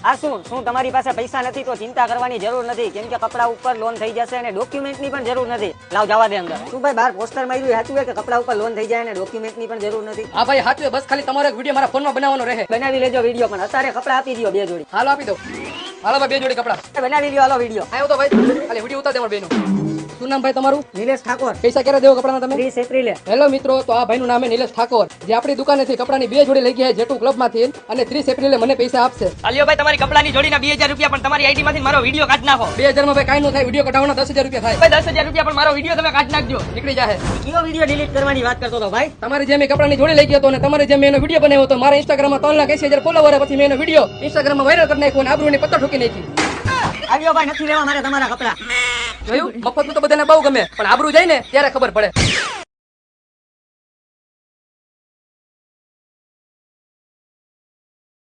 આ શું તમારી પાસે પૈસા નથી તો ચિંતા કરવાની જરૂર નથી, કેમ કે કપડા ઉપર લોન થઈ જશે અને ડોક્યુમેન્ટ ની પણ જરૂર નથી. લાવ જવા દે અંદર. શું ભાઈ બહાર પોસ્ટર માર્યું સાચું છે કે કપડા ઉપર લોન થઈ જાય અને ડોક્યુમેન્ટ ની પણ જરૂર નથી? હા ભાઈ સાચું, બસ ખાલી તમારો એક વિડીયો મારા ફોનમાં બનાવવાનો રહે. બનાવી લેજો વિડીયો, પણ અત્યારે કપડા આપી દો 2 જોડી. હાલો આપી દો. હાલો ભાઈ 2 જોડી કપડા બનાવી લ્યો, હાલો વિડીયો. આવ્યો તો ભાઈ, ખાલી વિડીયો ઉતાર દે મારા બેનો. શું નામ ભાઈ તમારું? નિલેશ ઠાકોર. પૈસા ક્યારે દેવો કપડાના તમે? 30 એપ્રિલે. હેલો મિત્રો, તો આ ભાઈનું નામ છે નિલેશ ઠાકોર, જે આપણી દુકાનેથી કપડાની 2 જોડી લઈ ગયા છે જેટુ ક્લબમાંથી, અને 30 એપ્રિલે મને પૈસા આપશે. આલ્યો ભાઈ તમારી કપડાની જોડીના 2000 રૂપિયા, પણ તમારી આઈડી માંથી મારો વિડીયો કાઢ નાખો. 2000 માં ભાઈ કાઈ નો થાય, વિડીયો કઢાવવાના 10000 રૂપિયા થાય. ભાઈ 10000 રૂપિયા, પણ મારો વિડીયો તમે કાઢ નાખજો, નીકળી જાહે. કયો વિડીયો ડિલીટ કરવાની વાત કરતો હતો ભાઈ? તમારી જેમ કપડાની જોડી લઈ ગયો હતો અને તમારી જેમ એનો વિડીયો બનાવ્યો હતો. મારા ઇન્સ્ટાગ્રામમાં 3,80,000 ફોલોવર, પછી મેં એનો વિડીયો ઇન્સ્ટાગ્રામમાં વાયરલ કરી નાખ્યો અને આબરૂની પત્તા ઠોકી નાખી. આવ્યો ભાઈ, નથી લેવા મારે તમારા કપડા. જોયું, મફતનું તો બધાને બહુ ગમે, પણ આબરૂ જાય ને ત્યારે ખબર પડે.